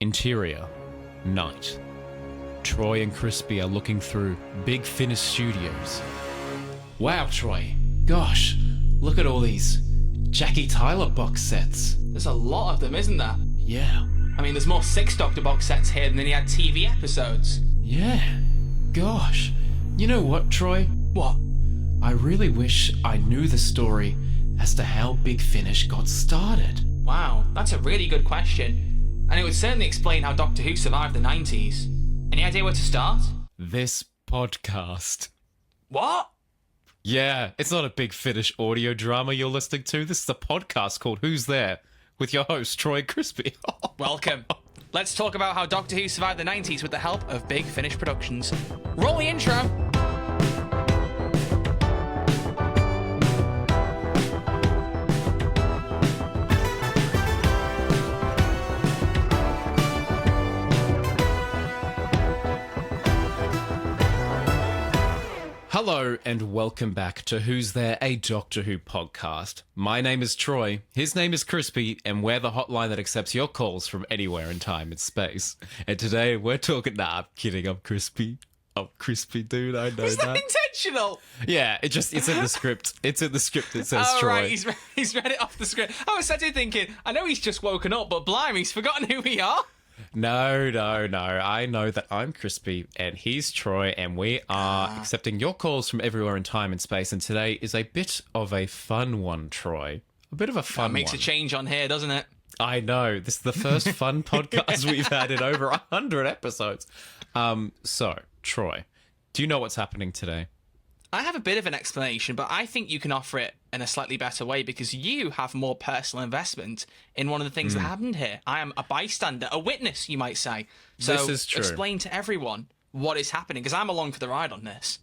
Interior, night. Troy and Crispy are looking through Big Finish Studios. Wow, Troy. Gosh, look at all these Jackie Tyler box sets. There's a lot of them, isn't there? Yeah. I mean, there's more Six Doctor box sets here than he had TV episodes. Yeah. Gosh. You know what, Troy? What? I really wish I knew the story as to how Big Finish got started. Wow, that's a really good question. And it would certainly explain how Doctor Who survived the 90s. Any idea where to start? This podcast. What? Yeah, it's not a Big Finish audio drama you're listening to. This is a podcast called Who's There? With your host, Troy Crispy. Welcome. Let's talk about how Doctor Who survived the 90s with the help of Big Finish Productions. Roll the intro. Hello and welcome back to Who's There, a Doctor Who podcast. My name is Troy, his name is Crispy, and we're the hotline that accepts your calls from anywhere in time and space. And today we're talking... Nah, I'm kidding, I'm Crispy. I'm Crispy, dude, I know Is that intentional? Yeah, it's in the script. It's in the script, it says Oh, Troy. right, he's read it off the script. I was sitting thinking, I know he's just woken up, but blimey, he's forgotten who we are. No. I know that I'm Crispy and he's Troy, and we are accepting your calls from everywhere in time and space. And today is a bit of a fun one, Troy. A bit of a fun one. Makes a change on here, doesn't it? I know. This is the first fun podcast we've had in over 100 episodes. So, Troy, do you know what's happening today? I have a bit of an explanation, but I think you can offer it in a slightly better way because you have more personal investment in one of the things that happened here. I am a bystander, a witness, you might say. So this is true. Explain to everyone what is happening, because I'm along for the ride on this.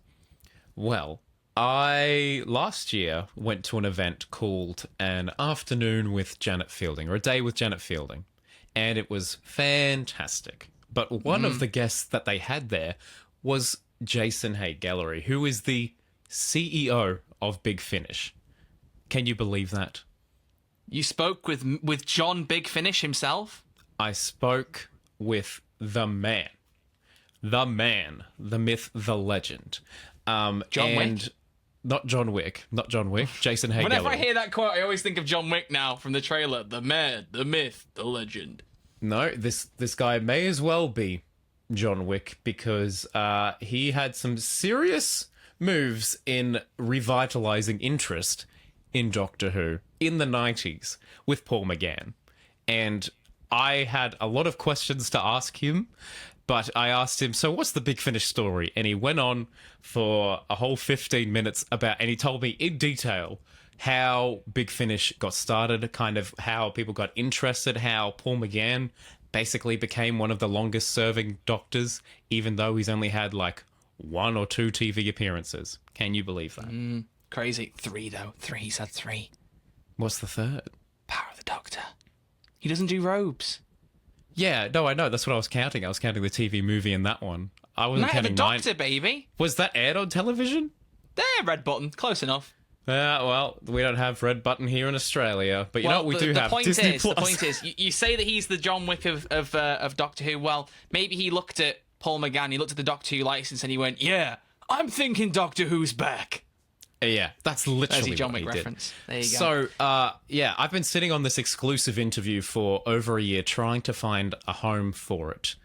Well, I last year went to an event called An Afternoon with Janet Fielding, or A Day with Janet Fielding, and it was fantastic. But one of the guests that they had there was Jason Haigh-Ellery, who is the CEO of Big Finish. Can you believe that? You spoke with John Big Finish himself? I spoke with the man. The myth, the legend. John Wick? Not John Wick. Jason Haigh-Ellery. Whenever I hear that quote, I always think of John Wick now from the trailer. The man, the myth, the legend. No, this guy may as well be John Wick because he had some serious moves in revitalizing interest in Doctor Who in the 90s with Paul McGann. And I had a lot of questions to ask him, but I asked him, so what's the Big Finish story? And he went on for a whole 15 minutes and he told me in detail how Big Finish got started, kind of how people got interested, how Paul McGann basically became one of the longest serving doctors, even though he's only had like 1 or 2 TV appearances. Can you believe that? Crazy. 3, though. He's had 3. What's the third? Power of the Doctor. He doesn't do robes. Yeah, no, I know. That's what I was counting. I was counting the TV movie in that one. I wasn't Night of the counting Doctor, baby. Was that aired on television? There, red button. Close enough. Well, we don't have red button here in Australia, but you know what we do have? Disney Plus. The point is, you say that he's the John Wick of Doctor Who. Well, maybe he looked at Paul McGann, he looked at the Doctor Who license, and he went, "Yeah, I'm thinking Doctor Who's back." Yeah, that's literally John what Wick he reference. did. There you go. So, I've been sitting on this exclusive interview for over a year, trying to find a home for it,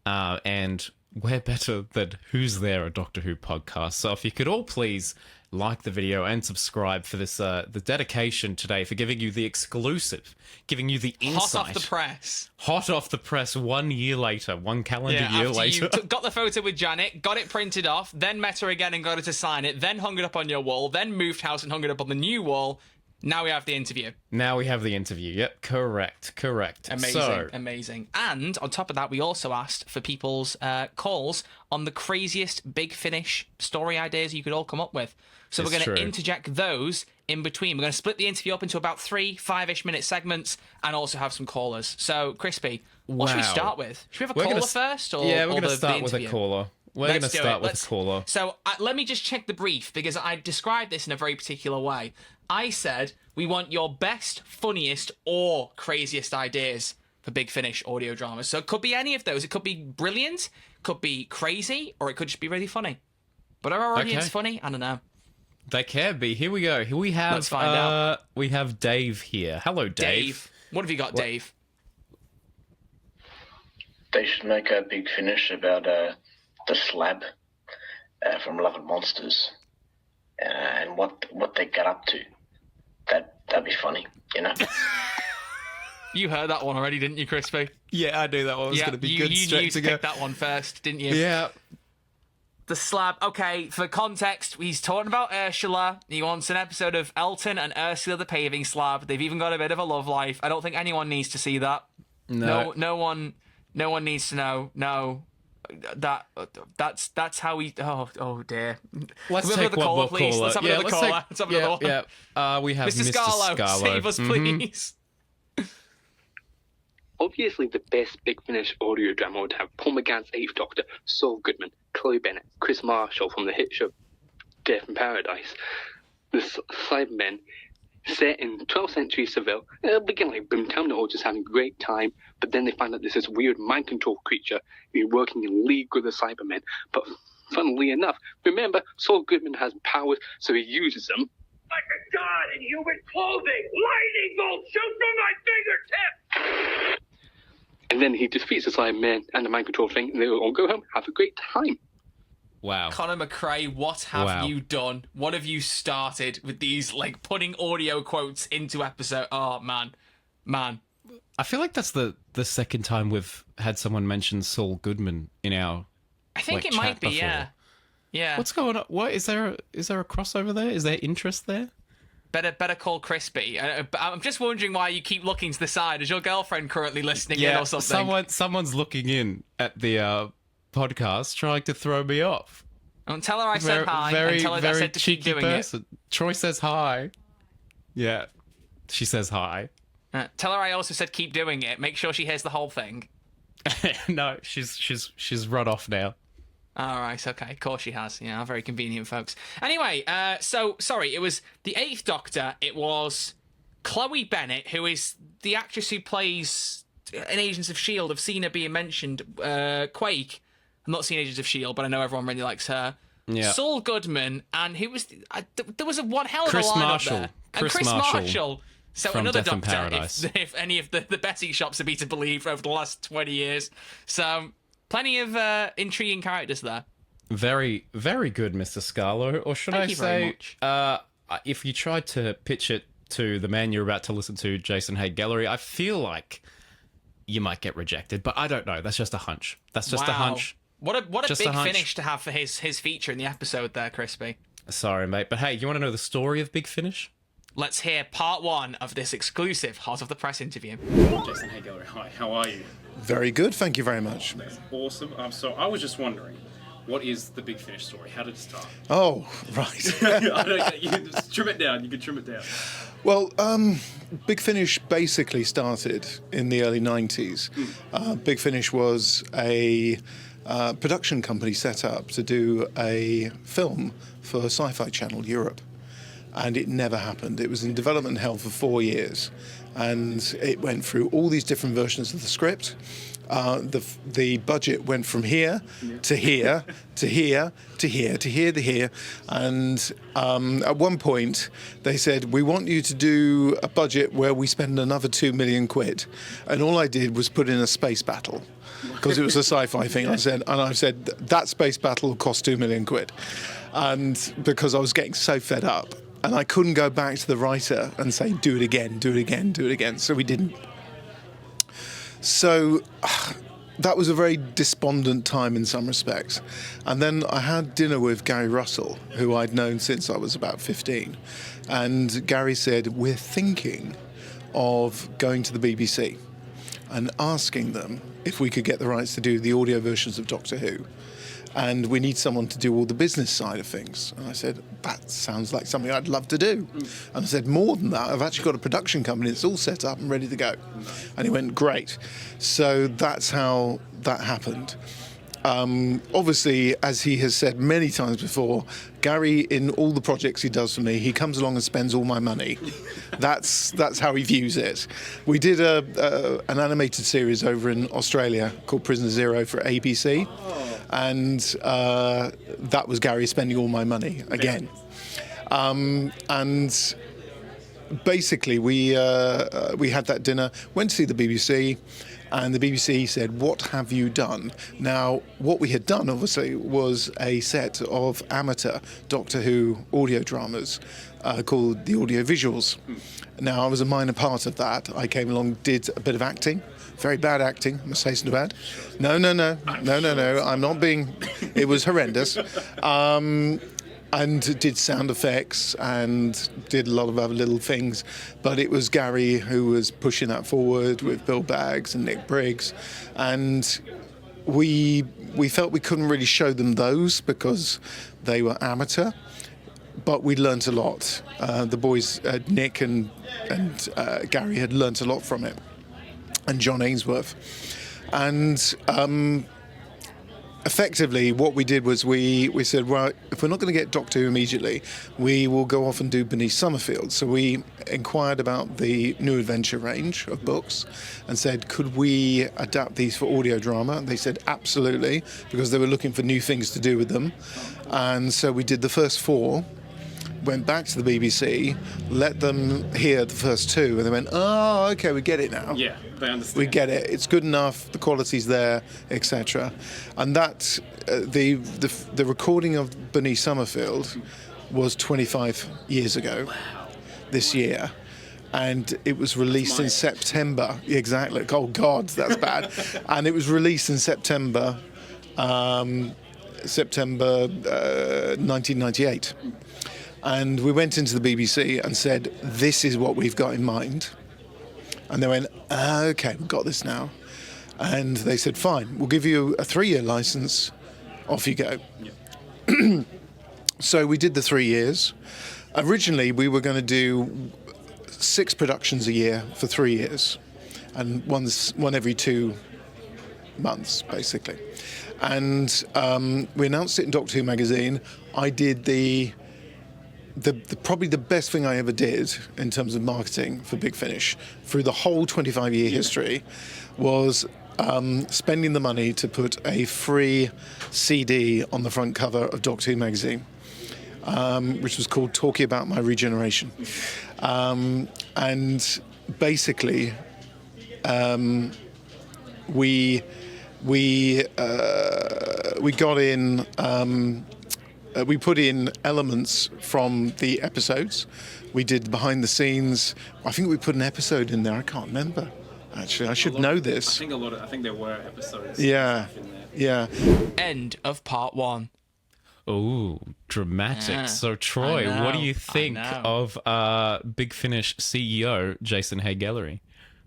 and where better than Who's There, a Doctor Who podcast. So if you could all please like the video and subscribe for this, the dedication today for giving you the exclusive, giving you the insight. Hot off the press. Hot off the press 1 year later, one calendar year later. You got the photo with Janet, got it printed off, then met her again and got her to sign it, then hung it up on your wall, then moved house and hung it up on the new wall. Now we have the interview. Yep, correct. Amazing. And on top of that, we also asked for people's calls on the craziest Big Finish story ideas you could all come up with. So we're going to interject those in between. We're going to split the interview up into about 3-5-ish minute segments and also have some callers. So, Crispy, what should we start with? Should we have a caller first? We're going to start with a caller. We're going to start with a caller. So let me just check the brief, because I described this in a very particular way. I said, we want your best, funniest, or craziest ideas for Big Finish audio dramas. So it could be any of those. It could be brilliant, could be crazy, or it could just be really funny. But are our audience funny? I don't know. They can be. Here we go. Here we have. Let's find out. We have Dave here. Hello, Dave. What have you got, Dave? They should make a Big Finish about the slab from Love and Monsters and what they got up to. That'd be funny, you know. You heard that one already, didn't you, Crispy? Yeah, I knew that one was going to be good. You knew to pick that one first, didn't you? Yeah. The slab. Okay, for context, he's talking about Ursula. He wants an episode of Elton and Ursula the paving slab. They've even got a bit of a love life. I don't think anyone needs to see that. No one needs to know. No, that's how we. Oh dear. Let's take the caller, one please. more Let's have another caller. Let's have another one. Yeah. We have Mr. Scarlo. Save us, please. Obviously, the best Big Finish audio drama would have Paul McGann's Eighth Doctor, Saul Goodman, Chloe Bennett, Chris Marshall from the hit show Death in Paradise. The Cybermen, set in 12th century Seville, begin like Boomtown, they're all just having a great time, but then they find out there's this weird mind control creature who's working in league with the Cybermen. But funnily enough, remember, Saul Goodman has powers, so he uses them. Like a god in human clothing! Lightning bolts shoot from my fingertips! And then he defeats the Cybermen and the mind control thing, and they all go home, have a great time. Wow. Conor McRae, what have you done? What have you started with these, like, putting audio quotes into episode? Oh, man. I feel like that's the second time we've had someone mention Saul Goodman in our I think it might be, before. Yeah. What's going on? What is there a crossover there? Is there interest there? Better call Crispy. I'm just wondering why you keep looking to the side. Is your girlfriend currently listening in or something? Someone's looking in at the podcast trying to throw me off. And tell her I said hi. And tell her I said to keep doing person. Troy says hi. Yeah, she says hi. Tell her I also said keep doing it. Make sure she hears the whole thing. No, she's run off now. All right, okay. Of course she has. Yeah, very convenient, folks. Anyway, so, sorry, it was the Eighth Doctor. It was Chloe Bennett, who is the actress who plays in Agents of S.H.I.E.L.D. I've seen her being mentioned. Quake. I've not seen Agents of S.H.I.E.L.D., but I know everyone really likes her. Yeah. Saul Goodman, and who was... there was one hell of a lineup there. And Chris Marshall. So from another Death in Doctor, Paradise. if any of the Betty shops are be to believe over the last 20 years. So... plenty of intriguing characters there. Very, very good, Mr. Scarlo. Or should I say, if you tried to pitch it to the man you're about to listen to, Jason Haigh-Ellery, I feel like you might get rejected. But I don't know. That's just a hunch. That's just a hunch. What a big finish to have for his feature in the episode there, Crispy. Sorry, mate. But hey, you want to know the story of Big Finish? Let's hear part one of this exclusive Heart of the Press interview. Jason Haigh-Ellery, hi, how are you? Very good, thank you very much. That's awesome. So I was just wondering, what is the Big Finish story? How did it start? Oh, right. I don't, you can just trim it down. You can trim it down. Well, Big Finish basically started in the early 90s. Big Finish was a production company set up to do a film for Sci-Fi Channel Europe. And it never happened. It was in development hell for 4 years. And it went through all these different versions of the script. The budget went from here to here to here to here to here to here. And at one point, they said, we want you to do a budget where we spend another 2 million quid. And all I did was put in a space battle. Because it was a sci-fi thing. I said, that space battle will cost 2 million quid. And because I was getting so fed up. And I couldn't go back to the writer and say, do it again, do it again, do it again. So we didn't. So that was a very despondent time in some respects. And then I had dinner with Gary Russell, who I'd known since I was about 15. And Gary said, we're thinking of going to the BBC and asking them if we could get the rights to do the audio versions of Doctor Who. And we need someone to do all the business side of things. And I said, that sounds like something I'd love to do. And I said, more than that, I've actually got a production company that's all set up and ready to go. And he went, great. So that's how that happened. obviously, as he has said many times before, Gary, in all the projects he does for me, he comes along and spends all my money. That's how he views it. We did an animated series over in Australia called Prisoner Zero for ABC, and that was Gary spending all my money again. And basically, we had that dinner, went to see the BBC. And the BBC said, "What have you done?" Now, what we had done, obviously, was a set of amateur Doctor Who audio dramas called the Audio Visuals. Now, I was a minor part of that. I came along, did a bit of acting. Very bad acting, I must say so bad. No. I'm not being... It was horrendous. And did sound effects and did a lot of other little things. But it was Gary who was pushing that forward with Bill Baggs and Nick Briggs. And we felt we couldn't really show them those because they were amateur. But we learnt a lot. The boys, Nick and Gary, had learnt a lot from it. And John Ainsworth. And... effectively, what we did was we said, well, if we're not going to get Doctor Who immediately, we will go off and do Beneath Summerfield. So we inquired about the New Adventure range of books and said, could we adapt these for audio drama? They said, absolutely, because they were looking for new things to do with them. And so we did the first 4, went back to the BBC, let them hear the first 2, and they went, oh, okay, we get it now. Yeah, they understand. We get it. It's good enough. The quality's there, etc. And that the recording of Beneath Summerfield was 25 years ago. This year. And it was released in September. Exactly. Oh, God, that's bad. And it was released in September 1998. And we went into the BBC and said, this is what we've got in mind. And they went, okay, we've got this now. And they said, fine, we'll give you a 3-year license. Off you go. Yeah. So we did the 3 years. Originally, we were going to do 6 productions a year for 3 years. And one every 2 months, basically. And we announced it in Doctor Who magazine. I did probably the best thing I ever did in terms of marketing for Big Finish through the whole 25-year history was spending the money to put a free CD on the front cover of Doctor Who magazine, which was called Talking About My Regeneration. And basically, we got in... we put in elements from the episodes. We did behind the scenes. I think we put an episode in there. I can't remember. Actually, I should know this. I think there were episodes. Yeah, yeah. End of part 1. Oh, dramatic. Yeah, So, Troy, what do you think of Big Finish CEO Jason Haigh-Ellery?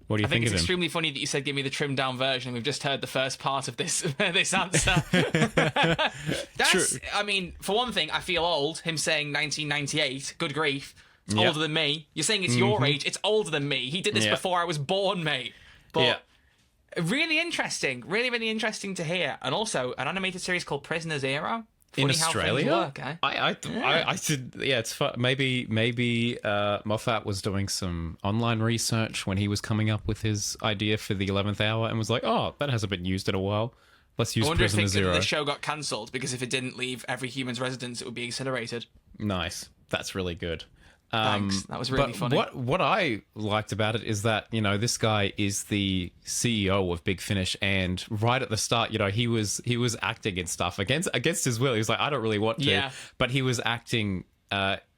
What do you think of him? It's extremely funny that you said give me the trimmed down version. We've just heard the first part of this this answer. I mean, for one thing, I feel old. Him saying 1998, good grief. It's older than me. You're saying it's your age. It's older than me. He did this before I was born, mate. But really interesting. Really, really interesting to hear. And also, an animated series called Prisoner Zero. In Australia? Work, eh? I did. Yeah, it's fun. Maybe Moffat was doing some online research when he was coming up with his idea for the 11th hour and was like, "Oh, that hasn't been used in a while. Let's use Prisoner Zero." The show got cancelled because if it didn't leave every human's residence, it would be incinerated. Nice. That's really good. Thanks. That was really funny. What I liked about it is that, this guy is the CEO of Big Finish, and right at the start, he was acting and stuff against his will. He was like, I don't really want to, but he was acting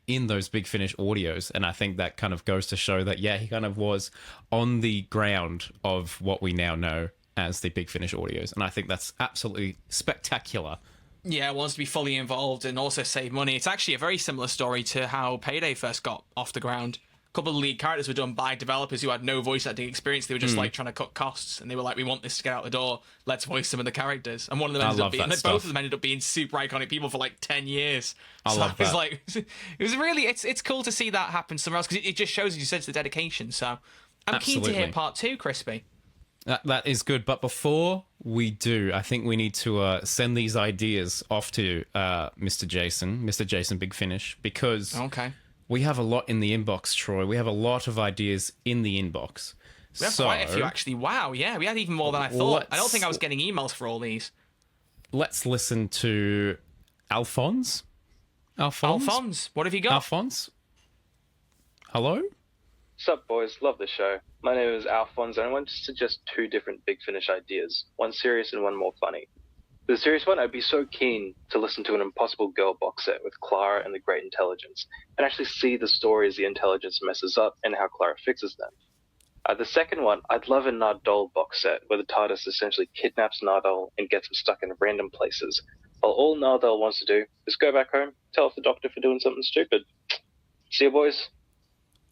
in those Big Finish audios, and I think that kind of goes to show that he kind of was on the ground of what we now know as the Big Finish audios, and I think that's absolutely spectacular. Yeah, wants to be fully involved and also save money. It's actually a very similar story to how Payday first got off the ground. A couple of lead characters were done by developers who had no voice acting experience. They were just trying to cut costs, and they were like, "We want this to get out the door. Let's voice some of the characters." And one of them ended up being, both of them ended up being super iconic people for like 10 years. I love that. It was really, it's cool to see that happen somewhere else because it just shows, as you said, the dedication. So I'm keen to hear part 2, Crispy. That is good. But before we do, I think we need to send these ideas off to Mr. Jason Big Finish, because we have a lot in the inbox, Troy. We have a lot of ideas in the inbox. We have quite a few, actually. Wow, yeah, we had even more than I thought. I don't think I was getting emails for all these. Let's listen to Alphonse. Alphonse, what have you got? Alphonse? Hello? Sup, boys? Love the show. My name is Alphonse, and I want to suggest 2 different Big Finish ideas. One serious and one more funny. The serious one, I'd be so keen to listen to an Impossible Girl box set with Clara and the Great Intelligence, and actually see the stories the Intelligence messes up and how Clara fixes them. The second one, I'd love a Nardole box set where the TARDIS essentially kidnaps Nardole and gets him stuck in random places, while all Nardole wants to do is go back home, tell off the Doctor for doing something stupid. See you, boys.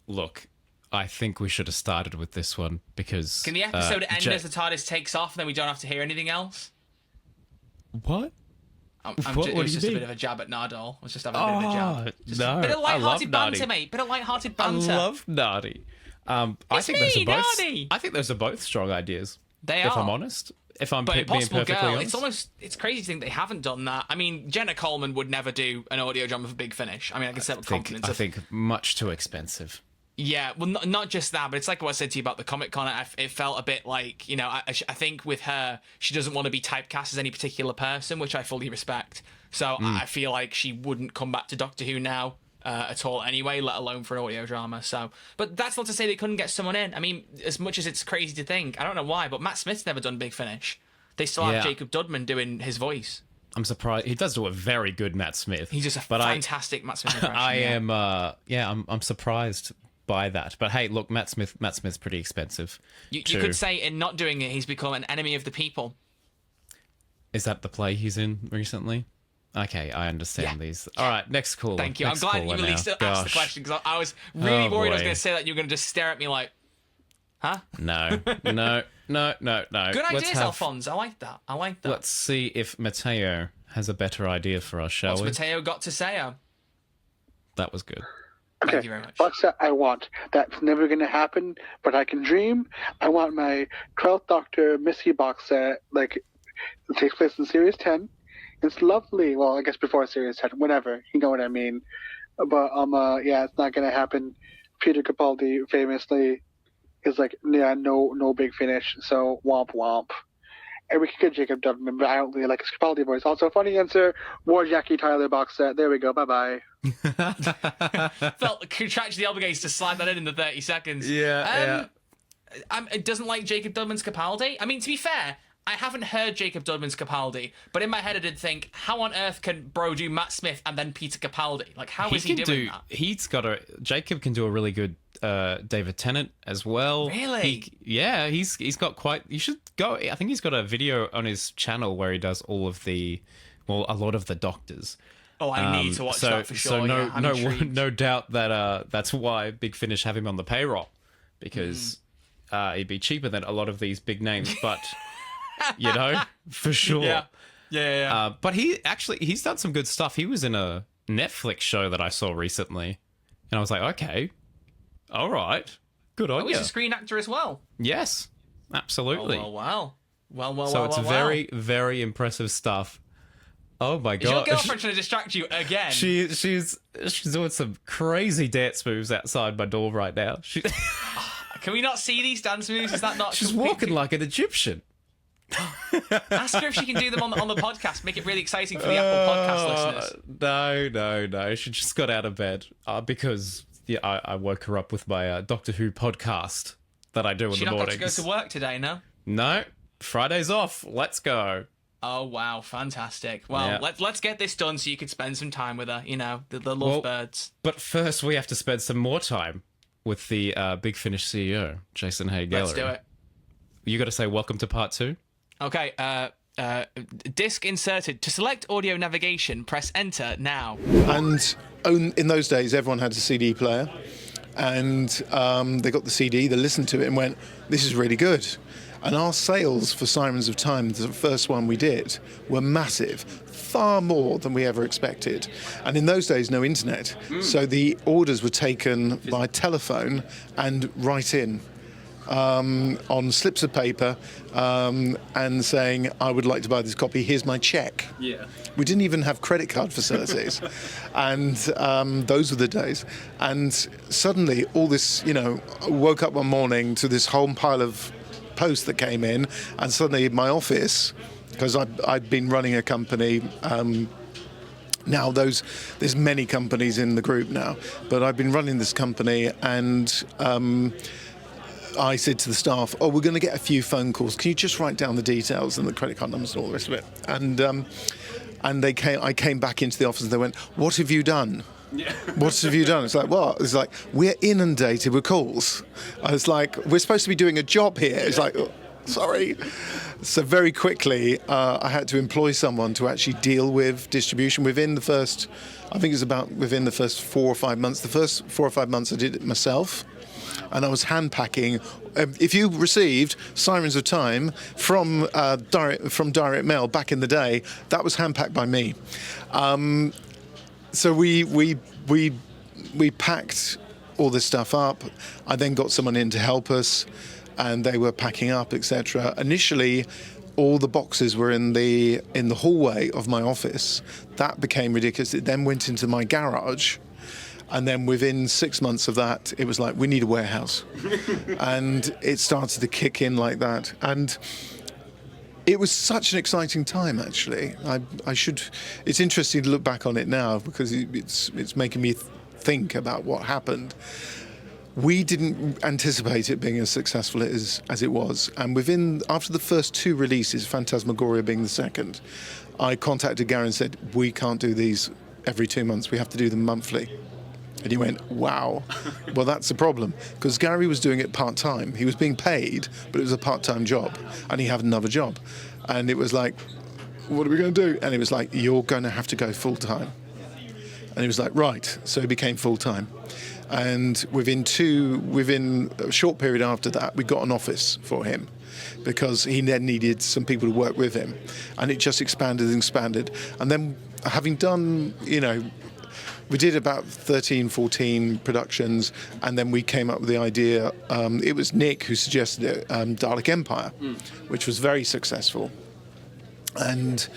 Look, I think we should have started with this one, because... Can the episode end as the TARDIS takes off and then we don't have to hear anything else? What? It was just a bit of a jab at Nardole. I was just having a bit of a jab. Just a bit of light-hearted banter, mate. Bit of light-hearted banter. I love Nardi. I think those are both strong ideas. They are. If I'm honest. If I'm but being Impossible perfectly Girl, honest. it's crazy to think they haven't done that. I mean, Jenna Coleman would never do an audio drama for Big Finish. I mean, I can say with confidence. I think much too expensive. Yeah, well, not just that, but it's like what I said to you about the Comic-Con. It felt a bit like, you know, I think with her, she doesn't want to be typecast as any particular person, which I fully respect. So I feel like she wouldn't come back to Doctor Who now at all anyway, let alone for an audio drama. So, but that's not to say they couldn't get someone in. I mean, as much as it's crazy to think, I don't know why, but Matt Smith's never done Big Finish. They still have Jacob Dudman doing his voice. I'm surprised. He does do a very good Matt Smith. He's just a fantastic Matt Smith impression. I'm surprised by that. But hey, look, Matt Smith's pretty expensive. You could say in not doing it, he's become an enemy of the people. Is that the play he's in recently? Okay, I understand these. All right, next caller. Thank you. Next I'm glad you at least asked the question, because I was really worried I was going to say that and you were going to just stare at me like, huh? No. Good ideas, Alphonse. I like that. Let's see if Matteo has a better idea for us, shall we? What's Matteo got to say? That was good. Okay, thank you very much. Box set I want. That's never going to happen, but I can dream. I want my 12th Doctor Missy box set, like, it takes place in Series 10. It's lovely. Well, I guess before Series 10, whatever. You know what I mean. But, it's not going to happen. Peter Capaldi famously is like, no Big Finish, so womp womp. And we could get Jacob Dudman, but I don't really like his Capaldi voice. Also, funny answer, more Jackie Tyler box set. There we go, bye-bye. Felt contractually obligated to slide that in the 30 seconds. Yeah. It doesn't like Jacob Dudman's Capaldi. I mean, to be fair, I haven't heard Jacob Dudman's Capaldi, but in my head I did think, how on earth can bro do Matt Smith and then Peter Capaldi? Like, how is he doing that? Jacob can do a really good David Tennant as well. Really? He's got quite... You should go... I think he's got a video on his channel where he does a lot of the Doctors. Oh, I need to watch that for sure. So no doubt that that's why Big Finish have him on the payroll, because he'd be cheaper than a lot of these big names, but... You know, for sure. Yeah. But he's done some good stuff. He was in a Netflix show that I saw recently, and I was like, okay, all right, good on you. He's a screen actor as well. Yes, absolutely. Oh, wow. So it's very, very impressive stuff. Oh my god! Is your girlfriend trying to distract you again? She's doing some crazy dance moves outside my door right now. Can we not see these dance moves? Is that not? She's walking like an Egyptian. Ask her if she can do them on the podcast. Make it really exciting for the Apple Podcast listeners. No. She just got out of bed because I woke her up with my Doctor Who podcast that I do in the mornings. She not got to go to work today, no? No, Friday's off. Let's go. Oh wow, fantastic! Well, let's get this done so you could spend some time with her. You know, the lovebirds. But first, we have to spend some more time with the Big Finish CEO, Jason Haigh-Ellery. Let's do it. You got to say welcome to part 2. Okay, disc inserted. To select audio navigation, press enter now. And in those days, everyone had a CD player. And they got the CD, they listened to it and went, this is really good. And our sales for Sirens of Time, the first one we did, were massive, far more than we ever expected. And in those days, no internet. So the orders were taken by telephone and right in. on slips of paper and saying, I would like to buy this copy, here's my check. Yeah. We didn't even have credit card facilities. And those were the days. And suddenly all this, I woke up one morning to this whole pile of posts that came in, and suddenly my office, because I'd been running a company, now there's many companies in the group now, but I've been running this company, and I said to the staff, we're going to get a few phone calls. Can you just write down the details and the credit card numbers and all the rest of it? And I came back into the office and they went, what have you done? Yeah. What have you done? It's like, what? It's like, we're inundated with calls. I was like, we're supposed to be doing a job here. It's like, sorry. So very quickly, I had to employ someone to actually deal with distribution within the first 4 or 5 months. The first 4 or 5 months I did it myself. And I was hand packing. If you received Sirens of Time from direct mail back in the day, that was hand packed by me. So we packed all this stuff up. I then got someone in to help us, and they were packing up, etc. Initially, all the boxes were in the hallway of my office. That became ridiculous. It then went into my garage. And then within 6 months of that, it was like, we need a warehouse. And it started to kick in like that. And it was such an exciting time, actually. It's interesting to look back on it now, because it's making me think about what happened. We didn't anticipate it being as successful as it was. And after the first 2 releases, Phantasmagoria being the second, I contacted Gary and said, we can't do these every 2 months. We have to do them monthly. And he went, wow. Well, that's the problem, because Gary was doing it part-time. He was being paid, but it was a part-time job, and he had another job. And it was like, what are we going to do? And it was like, you're going to have to go full-time. And he was like, right. So he became full-time. And within a short period after that, we got an office for him, because he then needed some people to work with him. And it just expanded and expanded. And then having done, we did about 13, 14 productions, and then we came up with the idea. It was Nick who suggested it, Dalek Empire, which was very successful, and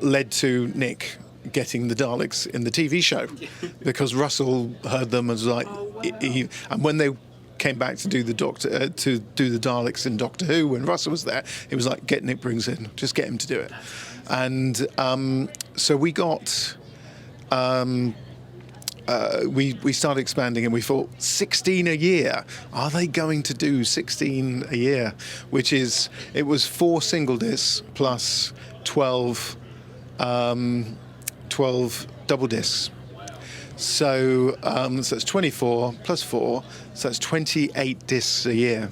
led to Nick getting the Daleks in the TV show, because Russell heard them and was like, and when they came back to do the Daleks in Doctor Who, when Russell was there, it was like, get Nick Briggs in, just get him to do it. And so we got. We started expanding, and we thought 16 a year. Are they going to do 16 a year? It was 4 single discs plus 12 double discs. So it's 24 plus 4, so it's 28 discs a year.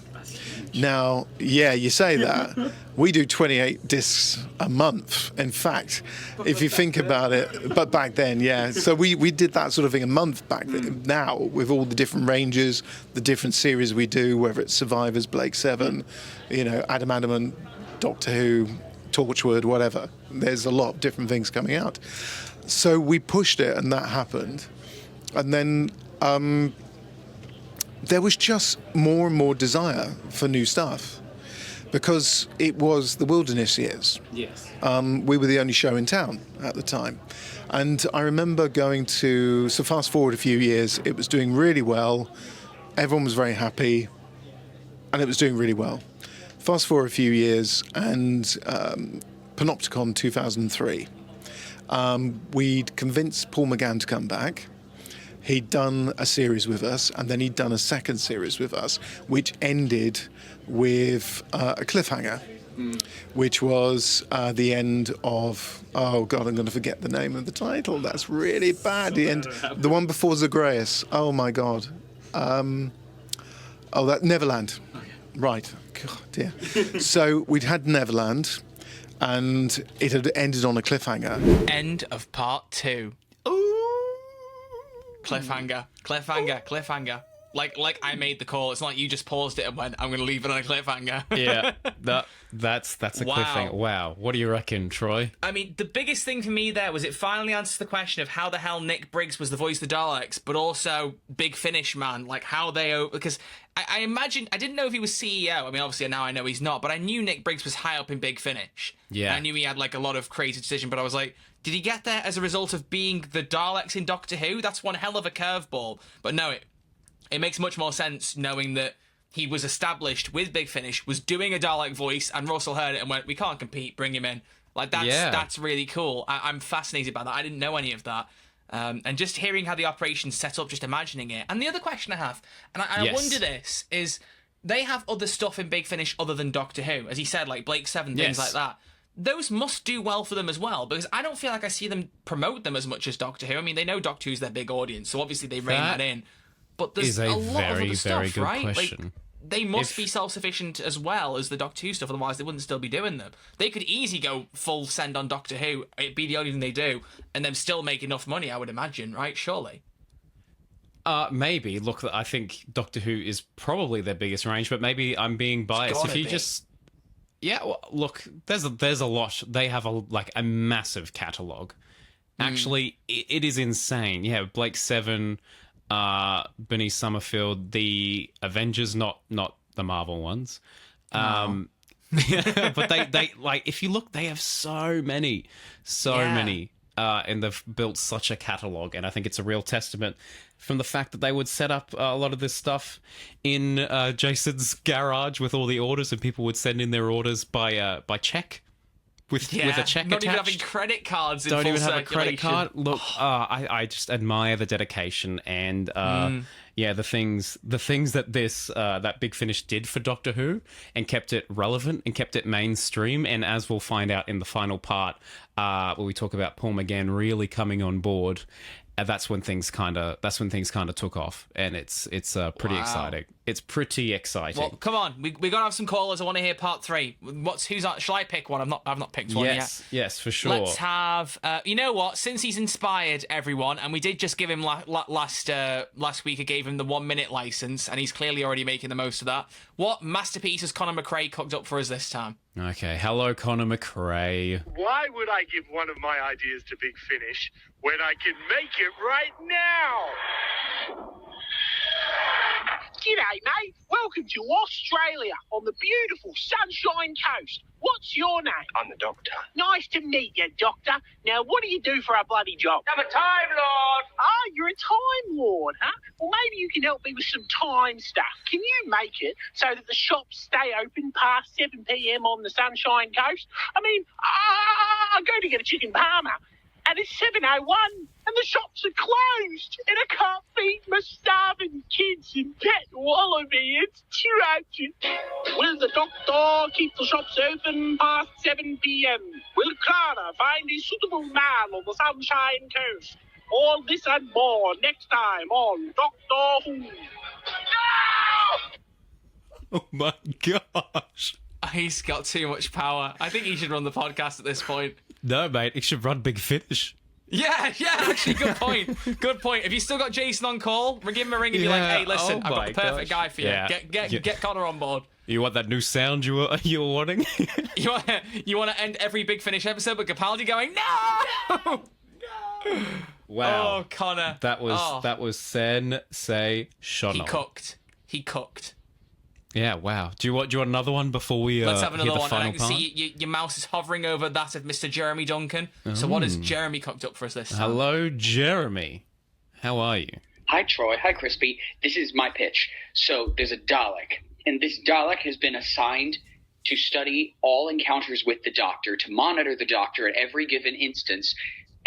Now, yeah, you say that. We do 28 discs a month. In fact, if you think about it, but back then, yeah. So we did that sort of thing a month back then. Now, with all the different ranges, the different series we do, whether it's Survivors, Blake 7, Adam Adamant, Doctor Who, Torchwood, whatever. There's a lot of different things coming out. So we pushed it, and that happened. And then there was just more and more desire for new stuff, because it was the wilderness years. Yes. We were the only show in town at the time. And I remember so fast forward a few years, it was doing really well. Everyone was very happy, and it was doing really well. Fast forward a few years, and Panopticon 2003. We'd convinced Paul McGann to come back. He'd done a series with us, and then he'd done a second series with us, which ended with a cliffhanger, which was the end of, oh God, I'm going to forget the name of the title. That's really bad. The one before Zagreus. Oh my God. That Neverland. Okay. Right. God, dear. So we'd had Neverland, and it had ended on a cliffhanger. End of part 2. Cliffhanger. Like I made the call. It's not like you just paused it and went, I'm going to leave it on a cliffhanger. Yeah, that's a cliffhanger. Wow. What do you reckon, Troy? I mean, the biggest thing for me there was it finally answers the question of how the hell Nick Briggs was the voice of the Daleks, but also Big Finish, man. Like, how they... Because I imagined... I didn't know if he was CEO. I mean, obviously, now I know he's not, but I knew Nick Briggs was high up in Big Finish. Yeah. I knew he had, like, a lot of crazy decision, but I was like, did he get there as a result of being the Daleks in Doctor Who? That's one hell of a curveball. But no, it makes much more sense knowing that he was established with Big Finish, was doing a Dalek voice, and Russell heard it and went, we can't compete, bring him in. Like, that's really cool. I'm fascinated by that. I didn't know any of that. And just hearing how the operation's set up, just imagining it. And the other question I have, and I wonder this, is they have other stuff in Big Finish other than Doctor Who. As he said, like Blake 7, things like that. Those must do well for them as well, because I don't feel like I see them promote them as much as Doctor Who. I mean, they know Doctor Who's their big audience, so obviously they rein that in. But there's a lot of other stuff, right? Question. Like, they must be self-sufficient as well as the Doctor Who stuff, otherwise they wouldn't still be doing them. They could easily go full send on Doctor Who, it'd be the only thing they do, and then still make enough money, I would imagine, right? Surely. Maybe. Look, I think Doctor Who is probably their biggest range, but maybe I'm being biased. If you just... Yeah, well, look, there's a lot. They have a massive catalogue. Actually, it is insane. Yeah, Blake 7... Bernice Summerfield, the Avengers, not the Marvel ones. But they like, if you look, they have so many, and they've built such a catalog, and I think it's a real testament from the fact that they would set up a lot of this stuff in Jason's garage with all the orders, and people would send in their orders by check. With a check not attached. Even having credit cards in Don't full even have a circulation. credit card. Look, I just admire the dedication and the things that that Big Finish did for Doctor Who and kept it relevant and kept it mainstream. And as we'll find out in the final part, where we talk about Paul McGann really coming on board, that's when things kind of took off, and it's pretty exciting. It's pretty exciting. Well, come on, we gotta have some callers. I want to hear part 3. Who's on? Shall I pick one? I've not picked one yet. Yes, for sure. Let's have. You know what? Since he's inspired everyone, and we did just give him last week. I gave him the 1 minute license, and he's clearly already making the most of that. What masterpiece has Conor McRae cooked up for us this time? Okay, hello, Conor McRae. Why would I give one of my ideas to Big Finish when I can make it right now? G'day, mate. Welcome to Australia on the beautiful Sunshine Coast. What's your name? I'm the Doctor. Nice to meet you, Doctor. Now, what do you do for a bloody job? I'm a Time Lord. Oh, you're a Time Lord, huh? Well, maybe you can help me with some time stuff. Can you make it so that the shops stay open past 7 p.m. on the Sunshine Coast? I mean, I go to get a chicken parma, and it's 7:01, and the shops are closed, and I can't feed my starving kids and pet wallaby. It's tragic. Will the Doctor keep the shops open past 7 p.m.? Will Clara find a suitable man on the Sunshine Coast? All this and more next time on Doctor Who. No! Oh my gosh. He's got too much power. I think he should run the podcast at this point. No, mate, he should run Big Finish. Yeah, actually, good point. Good point. If you still got Jason on call, give him a ring and be like, hey, listen, I've got the perfect guy for you. Yeah. Get Connor on board. You want that new sound you were wanting? You want to end every Big Finish episode with Capaldi going, no! Wow. Oh, Connor. That was sensational. He cooked. Yeah, wow. Do you want another one before we Let's have another hear the one. final And I can part? see your mouse is hovering over that of Mr. Jeremy Duncan. So what has Jeremy cooked up for us this time? Hello, Jeremy. How are you? Hi, Troy. Hi, Crispy. This is my pitch. So there's a Dalek, and this Dalek has been assigned to study all encounters with the Doctor, to monitor the Doctor at every given instance,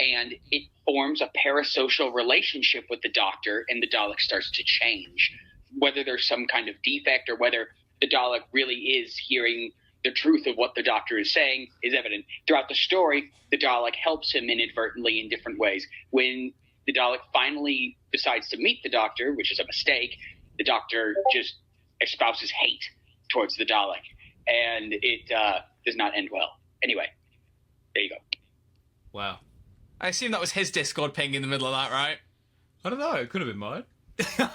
and it forms a parasocial relationship with the Doctor, and the Dalek starts to change. Whether there's some kind of defect or whether the Dalek really is hearing the truth of what the Doctor is saying is evident. Throughout the story, the Dalek helps him inadvertently in different ways. When the Dalek finally decides to meet the Doctor, which is a mistake, the Doctor just espouses hate towards the Dalek, and it does not end well. Anyway, there you go. Wow. I assume that was his Discord ping in the middle of that, right? I don't know. It could have been mine.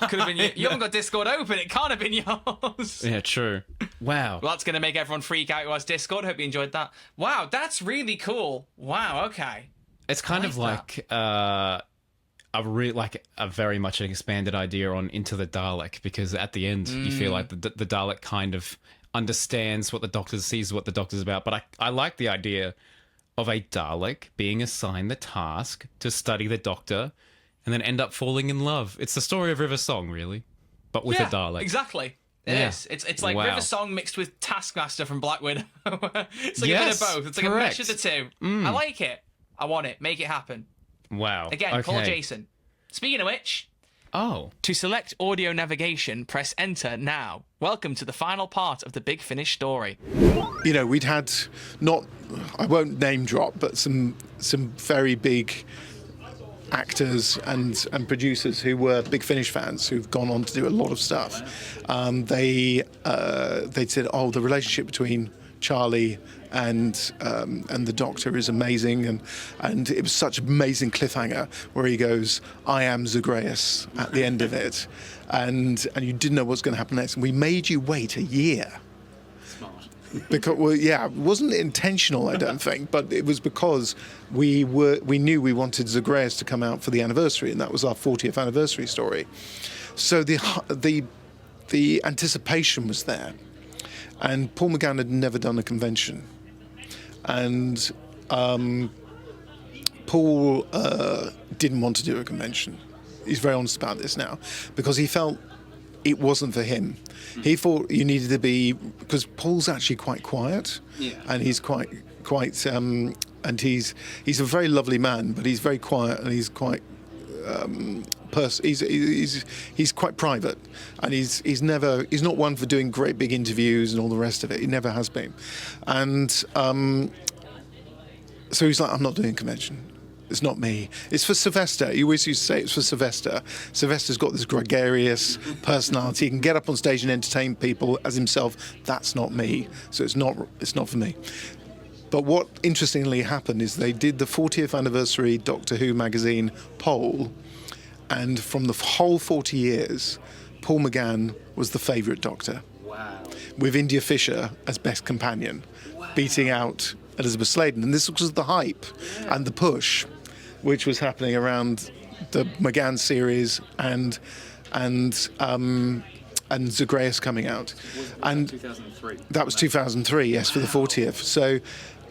Could have been you. You haven't got Discord open. It can't have been yours. Yeah, true. Wow. Well, that's going to make everyone freak out who has Discord. Hope you enjoyed that. Wow, that's really cool. Wow, okay. It's kind of like a very much an expanded idea on Into the Dalek, because at the end you feel like the Dalek kind of understands what the Doctor sees, what the Doctor's about. But I like the idea of a Dalek being assigned the task to study the Doctor and then end up falling in love. It's the story of River Song, really, but with a Dalek. Exactly. It is. It's like River Song mixed with Taskmaster from Black Widow. It's like a bit of both. It's like a mesh of the two. I like it. I want it. Make it happen. Wow. Again, call Jason. Speaking of which... To select audio navigation, press enter now. Welcome to the final part of the Big Finish story. You know, we'd had I won't name drop, but some very big actors and producers who were Big Finish fans who've gone on to do a lot of stuff. They'd said, "Oh, the relationship between Charlie and the Doctor is amazing," and it was such an amazing cliffhanger where he goes, "I am Zagreus" at the end of it, and you didn't know what's going to happen next. And we made you wait a year. Smart. Because it wasn't intentional, I don't think, but it was because we knew we wanted Zagreus to come out for the anniversary, and that was our 40th anniversary story. So the anticipation was there. And Paul McGann had never done a convention. And Paul didn't want to do a convention. He's very honest about this now, because he felt it wasn't for him. He thought you needed to be, because Paul's actually quite quiet, and he's quite, and he's a very lovely man, but he's very quiet, and he's quite he's quite private, and he's not one for doing great big interviews and all the rest of it. He never has been, and so he's like, "I'm not doing a convention. It's not me. It's for Sylvester." He always used to say it's for Sylvester. Sylvester's got this gregarious personality. He can get up on stage and entertain people as himself. That's not me. So it's not for me. But what interestingly happened is they did the 40th anniversary Doctor Who magazine poll, and from the whole 40 years, Paul McGann was the favourite Doctor. Wow. With India Fisher as best companion, beating out Elizabeth Sladen. And this was the hype and the push, which was happening around the McGann series and Zagreus coming out. And 2003. That was 2003, yes, for the 40th. So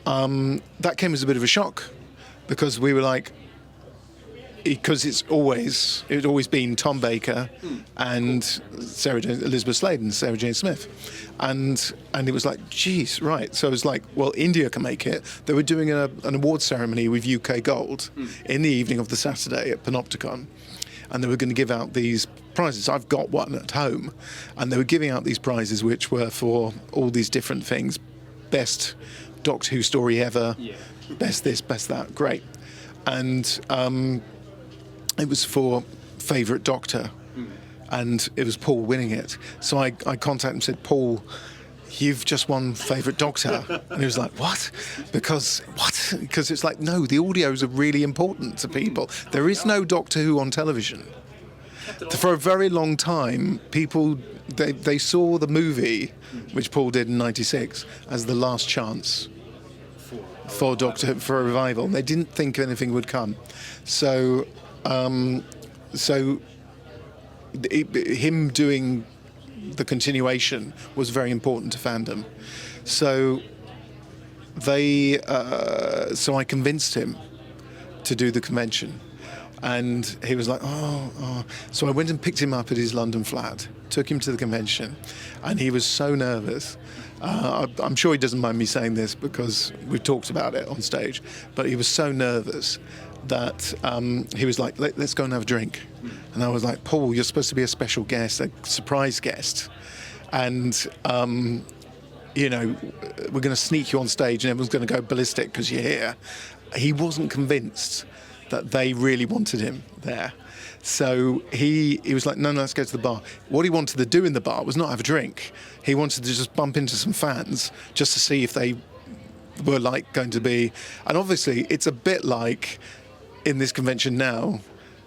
that came as a bit of a shock, because we were like, because it's always been Tom Baker and Elizabeth Sladen, Sarah Jane Smith, and it was like, geez, right. So it was like, well, India can make it. They were doing an award ceremony with UK Gold in the evening of the Saturday at Panopticon, and they were going to give out these prizes. I've got one at home, and they were giving out these prizes, which were for all these different things: best Doctor Who story ever, best this, best that, great, and it was for favourite Doctor, and it was Paul winning it. So I contacted him and said, "Paul, you've just won favourite Doctor." And he was like, "What?" Because it's like, no, the audios are really important to people. There is no Doctor Who on television. For a very long time, people, they saw the movie, which Paul did in '96, as the last chance for Doctor Who, for a revival. They didn't think anything would come. So him doing the continuation was very important to fandom. So I convinced him to do the convention, and he was like, oh. So I went and picked him up at his London flat, took him to the convention, and he was so nervous. I'm sure he doesn't mind me saying this because we've talked about it on stage, but he was so nervous that he was like, let's go and have a drink. And I was like, "Paul, you're supposed to be a special guest, a surprise guest, and we're going to sneak you on stage and everyone's going to go ballistic because you're here." He wasn't convinced that they really wanted him there. So he was like, no, let's go to the bar. What he wanted to do in the bar was not have a drink. He wanted to just bump into some fans just to see if they were like going to be. And obviously it's a bit like in this convention now,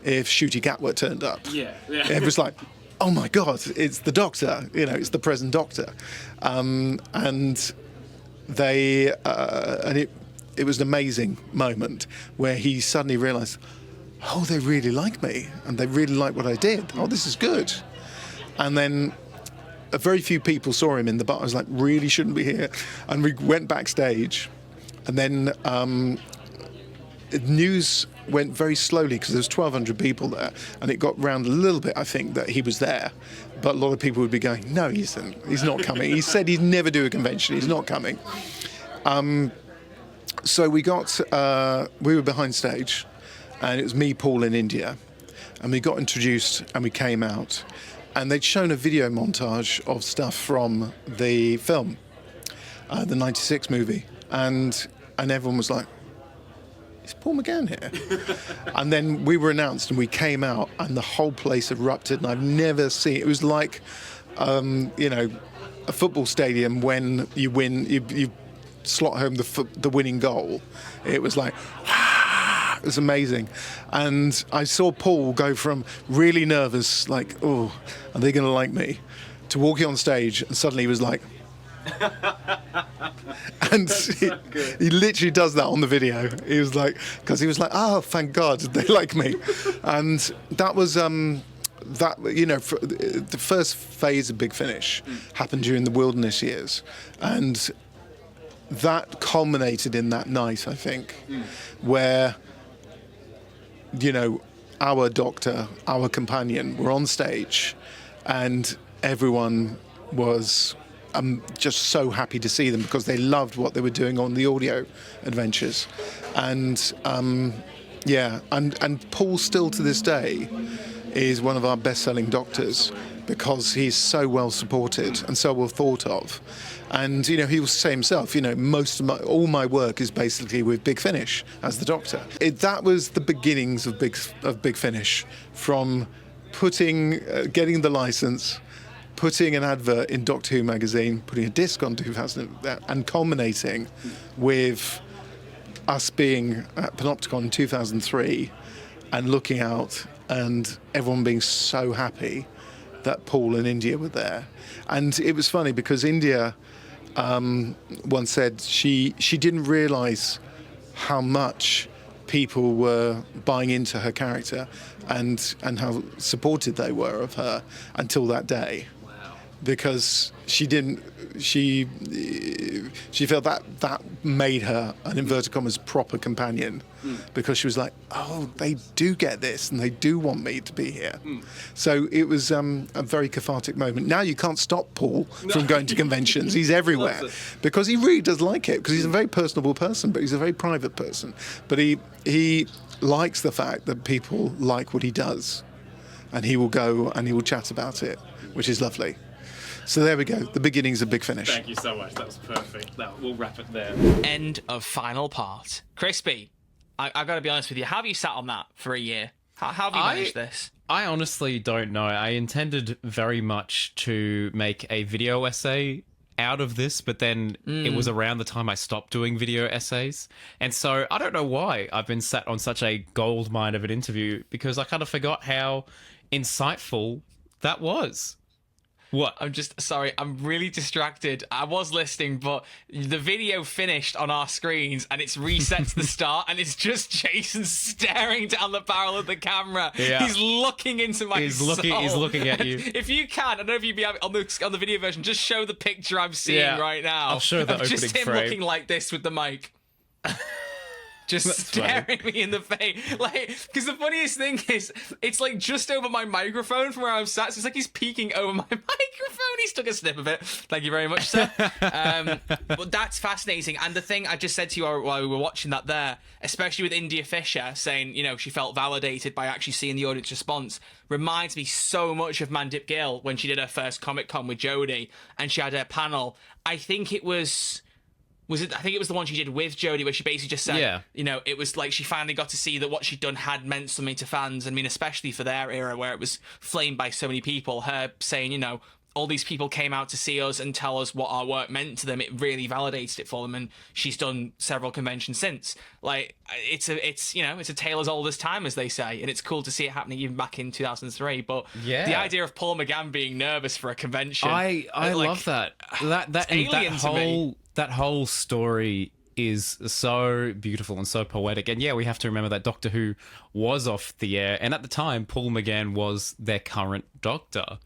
if Ncuti Gatwa turned up. Yeah. It was like, oh my God, it's the Doctor. It's the present Doctor, and they it was an amazing moment where he suddenly realised, oh, they really like me and they really like what I did. Oh, this is good. And then a very few people saw him in the bar. I was like, really shouldn't be here. And we went backstage, and then news went very slowly because there was 1,200 people there, and it got round a little bit, I think, that he was there. But a lot of people would be going, no, he's not coming. He said he'd never do a convention. He's not coming. So we were behind stage, and it was me, Paul, in India, and we got introduced and we came out, and they'd shown a video montage of stuff from the film, the 96 movie, and everyone was like, is Paul McGann here? And then we were announced and we came out and the whole place erupted, and I've never seen, it was like, a football stadium when you win, you slot home the winning goal. It was like, it was amazing. And I saw Paul go from really nervous, like, oh, are they going to like me, to walking on stage, and suddenly he was like, and he literally does that on the video. He was like, because he was like, oh, thank God, they like me. And that was the first phase of Big Finish happened during the Wilderness years, and that culminated in that night, I think, where, our Doctor, our companion, were on stage, and everyone was just so happy to see them because they loved what they were doing on the audio adventures. And and Paul still to this day is one of our best-selling Doctors because he's so well supported and so well thought of. And he will say himself, all my work is basically with Big Finish as the Doctor. That was the beginnings of Big Finish, from getting the license, putting an advert in Doctor Who magazine, putting a disc on 2000, and culminating with us being at Panopticon in 2003 and looking out and everyone being so happy that Paul and India were there. And it was funny because India once said she didn't realise how much people were buying into her character and how supportive they were of her until that day. Because she felt that made her an inverted commas proper companion, because she was like, oh, they do get this and they do want me to be here. So it was a very cathartic moment. Now you can't stop Paul from going to conventions. He's everywhere because he really does like it, because he's a very personable person, but he's a very private person. But he likes the fact that people like what he does, and he will go and he will chat about it, which is lovely. So there we go, the beginnings of Big Finish. Thank you so much, that was perfect. We'll wrap it there. End of final part. Crispy, I got to be honest with you, how have you sat on that for a year? How have you managed this? I honestly don't know. I intended very much to make a video essay out of this, but then it was around the time I stopped doing video essays. And so I don't know why I've been sat on such a gold mine of an interview, because I kind of forgot how insightful that was. What? I'm just sorry, I'm really distracted. I was listening, but the video finished on our screens and it's reset to the start, and it's just Jason staring down the barrel of the camera. Yeah. He's looking into my soul. He's looking at you. If you can, I don't know if you'd be on the video version, just show the picture I'm seeing right now. I'll show the opening just him frame. Looking like this with the mic. Just that's staring funny. Me in the face. Because the funniest thing is, it's just over my microphone from where I'm sat. So it's like he's peeking over my microphone. He's took a snip of it. Thank you very much, sir. But that's fascinating. And the thing I just said to you while we were watching that there, especially with India Fisher saying, she felt validated by actually seeing the audience response, reminds me so much of Mandip Gill when she did her first Comic-Con with Jodie and she had her panel. I think it was the one she did with Jodie, where she basically just said, it was like she finally got to see that what she'd done had meant something to fans. I mean, especially for their era where it was flamed by so many people, her saying, all these people came out to see us and tell us what our work meant to them. It really validated it for them, and she's done several conventions since. Like, it's a tale as old as time, as they say, and it's cool to see it happening even back in 2003. But the idea of Paul McGann being nervous for a convention, I love that. That whole story is so beautiful and so poetic. And yeah, we have to remember that Doctor Who was off the air, and at the time, Paul McGann was their current Doctor.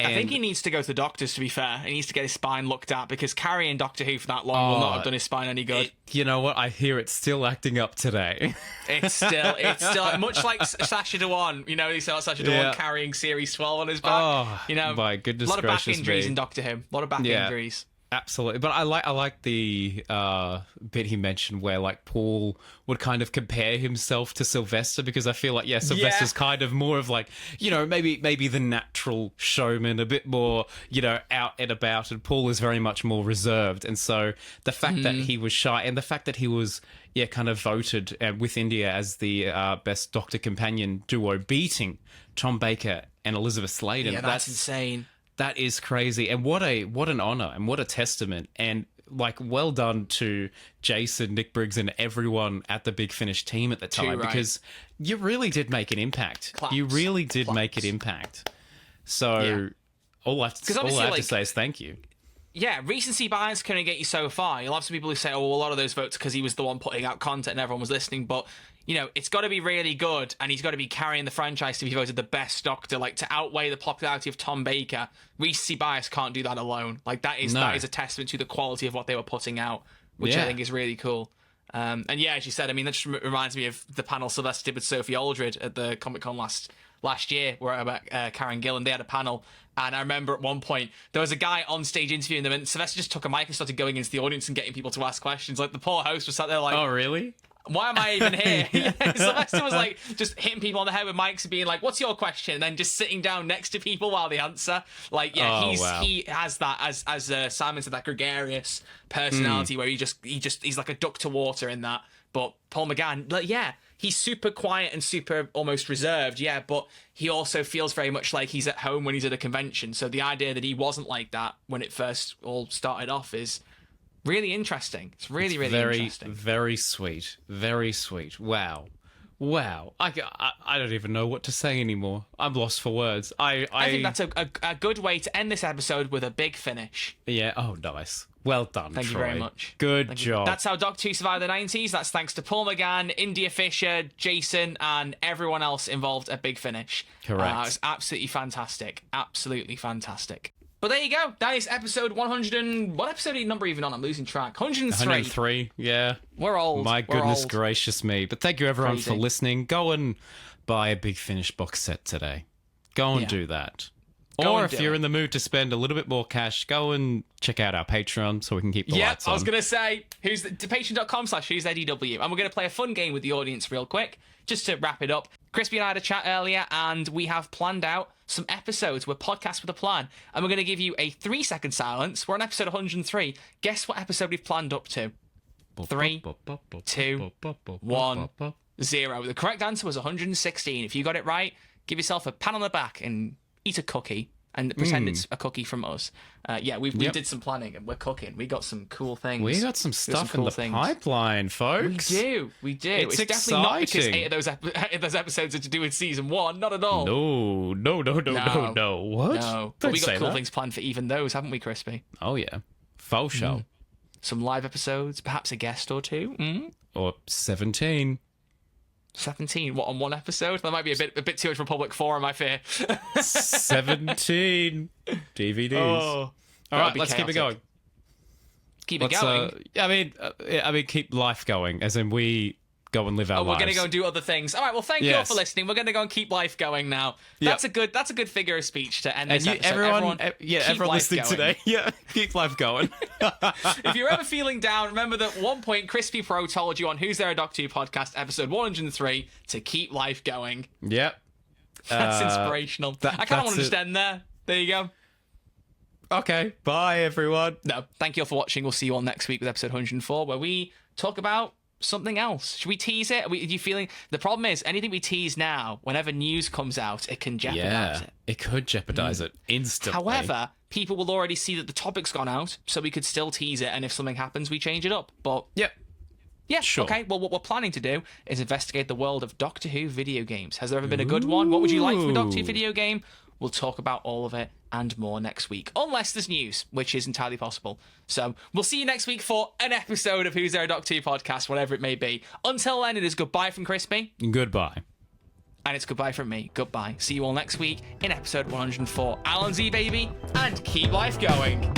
I think he needs to go to the doctors, to be fair. He needs to get his spine looked at, because carrying Doctor Who for that long will not have done his spine any good. You know what? I hear it's still acting up today. It's still much like Sacha Dhawan. You know, he saw Sacha Dhawan carrying Series 12 on his back. Oh, you know, my goodness gracious. A lot of back injuries me. in Doctor Who. A lot of back injuries. Absolutely. But I like the bit he mentioned where, like, Paul would kind of compare himself to Sylvester, because I feel like, Sylvester's kind of more of, like, you know, maybe the natural showman, a bit more, you know, out and about, and Paul is very much more reserved. And so the fact that he was shy, and the fact that he was kind of voted with India as the best Doctor companion duo, beating Tom Baker and Elizabeth Sladen. Yeah, that's insane. That is crazy. And what an honor and what a testament. And, like, well done to Jason, Nick Briggs, and everyone at the Big Finish team at the time, because you really did make an impact. You really did make an impact. So all I have to say is thank you. Yeah, recency bias can only get you so far. You'll have some people who say, oh, well, a lot of those votes because he was the one putting out content and everyone was listening. But, you know, it's got to be really good, and he's got to be carrying the franchise to be voted the best Doctor, like, to outweigh the popularity of Tom Baker. Recency bias can't do that alone. Like, that is a testament to the quality of what they were putting out, which I think is really cool. And yeah, as you said, I mean, that just reminds me of the panel Sylvester did with Sophie Aldred at the Comic-Con last year, where about Karen Gillan, they had a panel, and I remember at one point there was a guy on stage interviewing them, and Sylvester just took a mic and started going into the audience and getting people to ask questions. Like, the poor host was sat there like, oh really? Why am I even here? Sylvester was like just hitting people on the head with mics and being like, what's your question? And then just sitting down next to people while they answer. Like, he has that, as Simon said, that gregarious personality where he's like a duck to water in that. But Paul McGann, like, he's super quiet and super almost reserved, but he also feels very much like he's at home when he's at a convention. So the idea that he wasn't like that when it first all started off is really interesting. It's really interesting. Very sweet. Very sweet. Wow. I don't even know what to say anymore. I'm lost for words. I think that's a good way to end this episode, with a big finish. Yeah. Oh, nice. Well done, Thank Troy. you very much. Good job. That's how Doctor Who survived the 90s. That's thanks to Paul McGann, India Fisher, Jason, and everyone else involved at Big Finish. Correct. It was absolutely fantastic. Absolutely fantastic. But there you go. That is episode 100 and... What episode number even on? I'm losing track. 103. 103, yeah. We're old. My goodness gracious me. But thank you, everyone, for listening. Go and buy a Big Finish box set today. Go and do that. Or if you're in the mood to spend a little bit more cash, go and check out our Patreon so we can keep the lights on. I was going to say, patreon.com/who'sADW. And we're going to play a fun game with the audience real quick, just to wrap it up. Crispy and I had a chat earlier, and we have planned out some episodes. We're podcast with a plan. And we're going to give you a 3-second silence. We're on episode 103. Guess what episode we've planned up to? 3, 2, 1, 0. The correct answer was 116. If you got it right, give yourself a pat on the back and eat a cookie and pretend it's a cookie from us. We did some planning and we're cooking. We got some cool things. We got some stuff in the pipeline, folks. We do. It's definitely not because exciting. 8 of those episodes are to do with season 1. Not at all. No. What? No. But we got cool things planned for even those, haven't we, Crispy? Oh, yeah. Faux show. Some live episodes, perhaps a guest or two. Or 17. 17? What, on one episode? That might be a bit too much for public forum, I fear. 17 DVDs. Oh, all right, let's keep it going. Keep it going? I mean, keep life going, as in we go and live our lives. We're going to go and do other things. All right, well, thank you all for listening. We're going to go and keep life going now. That's a good figure of speech to end this episode. Everyone listening today, keep life going. If you're ever feeling down, remember that at one point Crispy Pro told you on Who's There a Doctor Who podcast, episode 103, to keep life going. Yep. That's inspirational. I kind of want to just end there. There you go. Okay, bye everyone. No, thank you all for watching. We'll see you all next week with episode 104, where we talk about something else? Should we tease it? Are you feeling... The problem is, anything we tease now, whenever news comes out, it can jeopardize it. It could jeopardize it instantly. However, people will already see that the topic's gone out, so we could still tease it, and if something happens, we change it up. But... Yep. Yeah, sure. Okay. Well, what we're planning to do is investigate the world of Doctor Who video games. Has there ever been a good one? What would you like from a Doctor Who video game? We'll talk about all of it and more next week. Unless there's news, which is entirely possible. So we'll see you next week for an episode of Who's There Doctor Who podcast, whatever it may be. Until then, it is goodbye from Crispy. Goodbye. And it's goodbye from me. Goodbye. See you all next week in episode 104. Alan Z, baby, and keep life going.